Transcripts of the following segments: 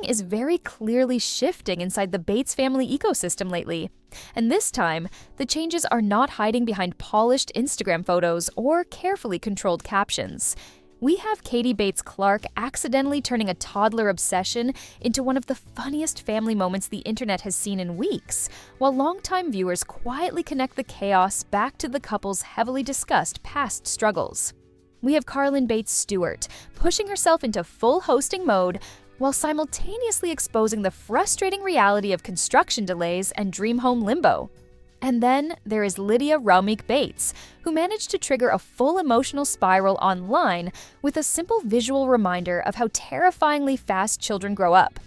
Something is very clearly shifting inside the Bates family ecosystem lately. And this time, the changes are not hiding behind polished Instagram photos or carefully controlled captions. We have Hailey Bates Clark accidentally turning a toddler obsession into one of the funniest family moments the internet has seen in weeks, while longtime viewers quietly connect the chaos back to the couple's heavily discussed past struggles. We have Carlin Bates Stewart pushing herself into full hosting mode while simultaneously exposing the frustrating reality of construction delays and dream home limbo. And then there is Lydia Bates, who managed to trigger a full emotional spiral online with a simple visual reminder of how terrifyingly fast children grow up.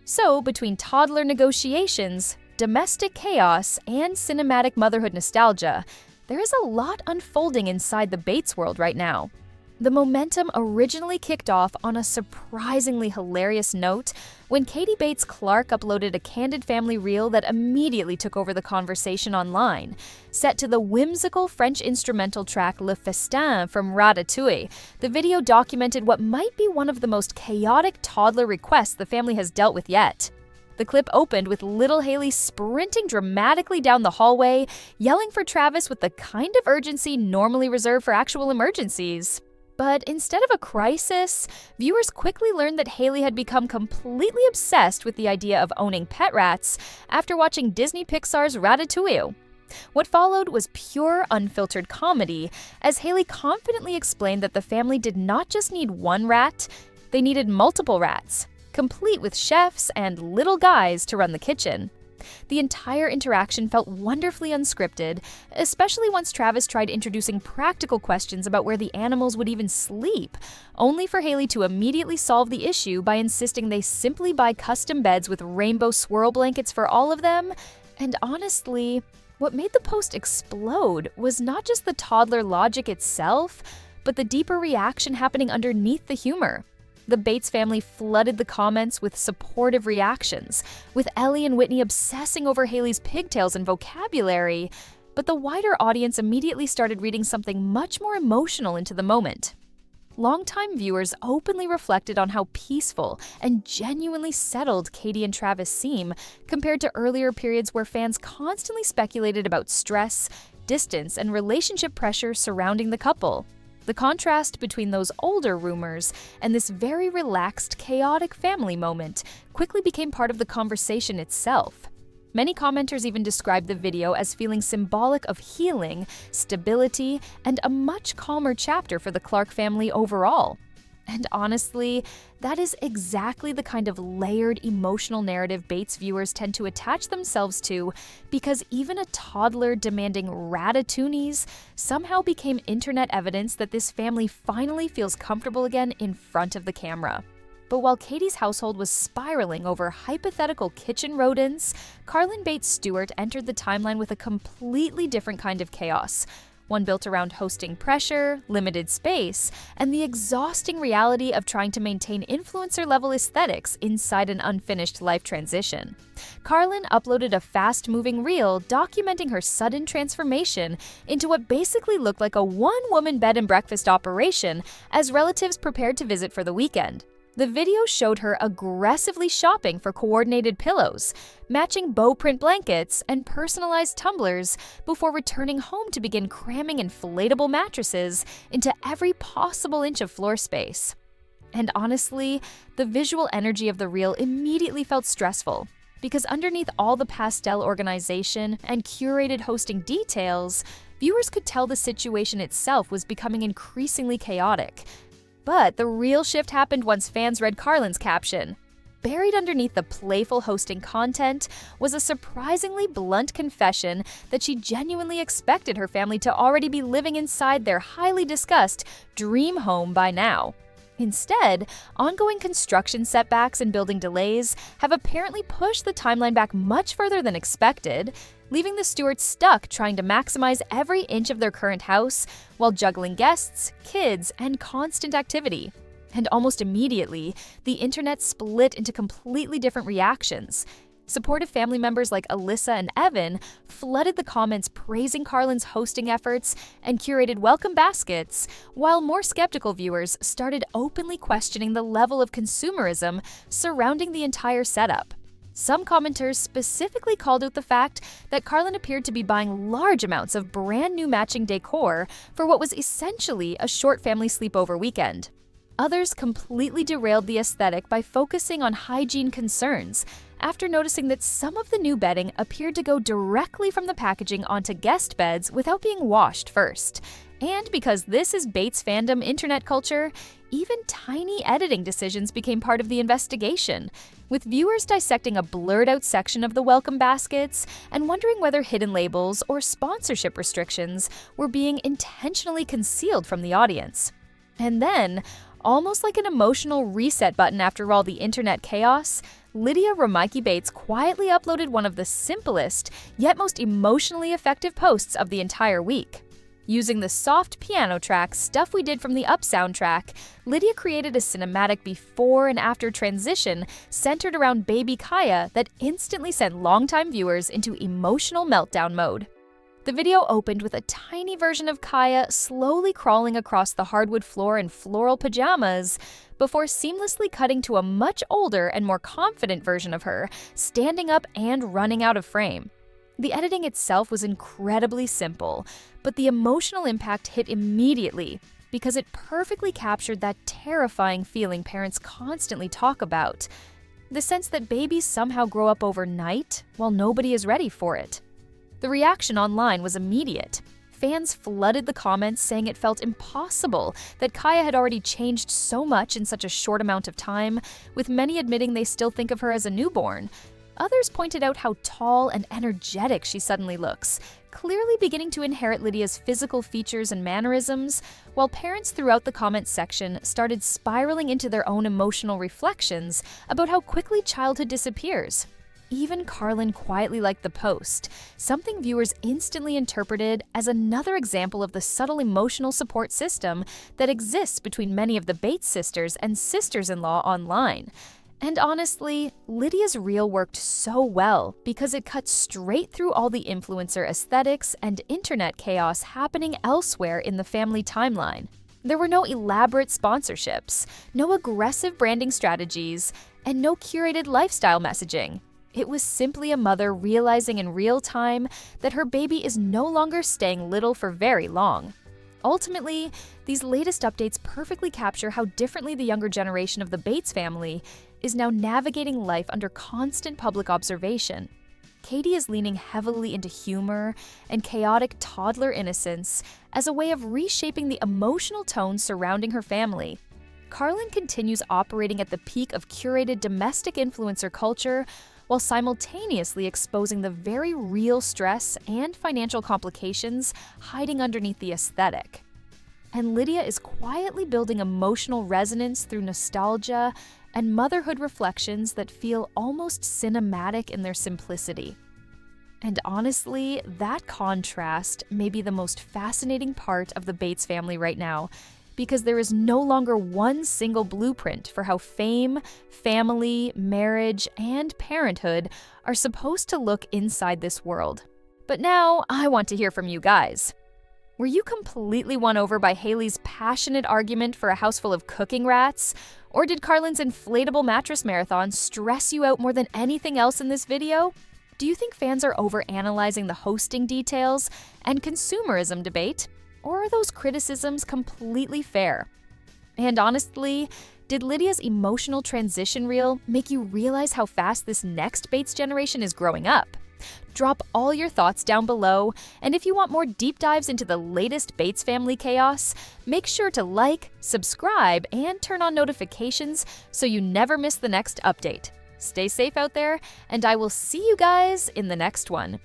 So, between toddler negotiations, domestic chaos, and cinematic motherhood nostalgia, there is a lot unfolding inside the Bates world right now. The momentum originally kicked off on a surprisingly hilarious note when Hailey Bates Clark uploaded a candid family reel that immediately took over the conversation online. Set to the whimsical French instrumental track Le Festin from Ratatouille, the video documented what might be one of the most chaotic toddler requests the family has dealt with yet. The clip opened with little Hailey sprinting dramatically down the hallway, yelling for Travis with the kind of urgency normally reserved for actual emergencies. But instead of a crisis, viewers quickly learned that Hailey had become completely obsessed with the idea of owning pet rats after watching Disney Pixar's Ratatouille. What followed was pure, unfiltered comedy, as Hailey confidently explained that the family did not just need one rat, they needed multiple rats, complete with chefs and little guys to run the kitchen. The entire interaction felt wonderfully unscripted, especially once Travis tried introducing practical questions about where the animals would even sleep, only for Hailey to immediately solve the issue by insisting they simply buy custom beds with rainbow swirl blankets for all of them. And honestly, what made the post explode was not just the toddler logic itself, but the deeper reaction happening underneath the humor. The Bates family flooded the comments with supportive reactions, with Ellie and Whitney obsessing over Hailey's pigtails and vocabulary, but the wider audience immediately started reading something much more emotional into the moment. Longtime viewers openly reflected on how peaceful and genuinely settled Katie and Travis seem compared to earlier periods where fans constantly speculated about stress, distance, and relationship pressure surrounding the couple. The contrast between those older rumors and this very relaxed, chaotic family moment quickly became part of the conversation itself. Many commenters even described the video as feeling symbolic of healing, stability, and a much calmer chapter for the Clark family overall. And honestly, that is exactly the kind of layered emotional narrative Bates viewers tend to attach themselves to, because even a toddler demanding Ratatouilles somehow became internet evidence that this family finally feels comfortable again in front of the camera. But while Katie's household was spiraling over hypothetical kitchen rodents, Carlin Bates Stewart entered the timeline with a completely different kind of chaos. One built around hosting pressure, limited space, and the exhausting reality of trying to maintain influencer-level aesthetics inside an unfinished life transition. Carlin uploaded a fast-moving reel documenting her sudden transformation into what basically looked like a one-woman bed and breakfast operation as relatives prepared to visit for the weekend. The video showed her aggressively shopping for coordinated pillows, matching bow print blankets, and personalized tumblers before returning home to begin cramming inflatable mattresses into every possible inch of floor space. And honestly, the visual energy of the reel immediately felt stressful, because underneath all the pastel organization and curated hosting details, viewers could tell the situation itself was becoming increasingly chaotic. But the real shift happened once fans read Carlin's caption. Buried underneath the playful hosting content was a surprisingly blunt confession that she genuinely expected her family to already be living inside their highly discussed dream home by now. Instead, ongoing construction setbacks and building delays have apparently pushed the timeline back much further than expected, leaving the Stewarts stuck trying to maximize every inch of their current house while juggling guests, kids, and constant activity. And almost immediately, the internet split into completely different reactions. Supportive family members like Alyssa and Evan flooded the comments praising Carlin's hosting efforts and curated welcome baskets, while more skeptical viewers started openly questioning the level of consumerism surrounding the entire setup. Some commenters specifically called out the fact that Carlin appeared to be buying large amounts of brand new matching decor for what was essentially a short family sleepover weekend. Others completely derailed the aesthetic by focusing on hygiene concerns, after noticing that some of the new bedding appeared to go directly from the packaging onto guest beds without being washed first. And because this is Bates fandom internet culture, even tiny editing decisions became part of the investigation, with viewers dissecting a blurred-out section of the welcome baskets and wondering whether hidden labels or sponsorship restrictions were being intentionally concealed from the audience. And then, almost like an emotional reset button after all the internet chaos, Lydia Bates quietly uploaded one of the simplest, yet most emotionally effective posts of the entire week. Using the soft piano track Stuff We Did from the Up soundtrack, Lydia created a cinematic before and after transition centered around baby Kaia that instantly sent longtime viewers into emotional meltdown mode. The video opened with a tiny version of Kaia slowly crawling across the hardwood floor in floral pajamas, before seamlessly cutting to a much older and more confident version of her, standing up and running out of frame. The editing itself was incredibly simple, but the emotional impact hit immediately because it perfectly captured that terrifying feeling parents constantly talk about: the sense that babies somehow grow up overnight while nobody is ready for it. The reaction online was immediate. Fans flooded the comments saying it felt impossible that Kaia had already changed so much in such a short amount of time, with many admitting they still think of her as a newborn. Others pointed out how tall and energetic she suddenly looks, clearly beginning to inherit Lydia's physical features and mannerisms, while parents throughout the comments section started spiraling into their own emotional reflections about how quickly childhood disappears. Even Carlin quietly liked the post, something viewers instantly interpreted as another example of the subtle emotional support system that exists between many of the Bates sisters and sisters-in-law online. And honestly, Lydia's reel worked so well because it cut straight through all the influencer aesthetics and internet chaos happening elsewhere in the family timeline. There were no elaborate sponsorships, no aggressive branding strategies, and no curated lifestyle messaging. It was simply a mother realizing in real time that her baby is no longer staying little for very long. Ultimately, these latest updates perfectly capture how differently the younger generation of the Bates family is now navigating life under constant public observation. Katie is leaning heavily into humor and chaotic toddler innocence as a way of reshaping the emotional tone surrounding her family. Carlin continues operating at the peak of curated domestic influencer culture, while simultaneously exposing the very real stress and financial complications hiding underneath the aesthetic. And Lydia is quietly building emotional resonance through nostalgia and motherhood reflections that feel almost cinematic in their simplicity. And honestly, that contrast may be the most fascinating part of the Bates family right now, because there is no longer one single blueprint for how fame, family, marriage, and parenthood are supposed to look inside this world. But now, I want to hear from you guys. Were you completely won over by Hailey's passionate argument for a house full of cooking rats? Or did Carlin's inflatable mattress marathon stress you out more than anything else in this video? Do you think fans are overanalyzing the hosting details and consumerism debate? Or are those criticisms completely fair? And honestly, did Lydia's emotional transition reel make you realize how fast this next Bates generation is growing up? Drop all your thoughts down below, and if you want more deep dives into the latest Bates family chaos, make sure to like, subscribe, and turn on notifications so you never miss the next update. Stay safe out there, and I will see you guys in the next one.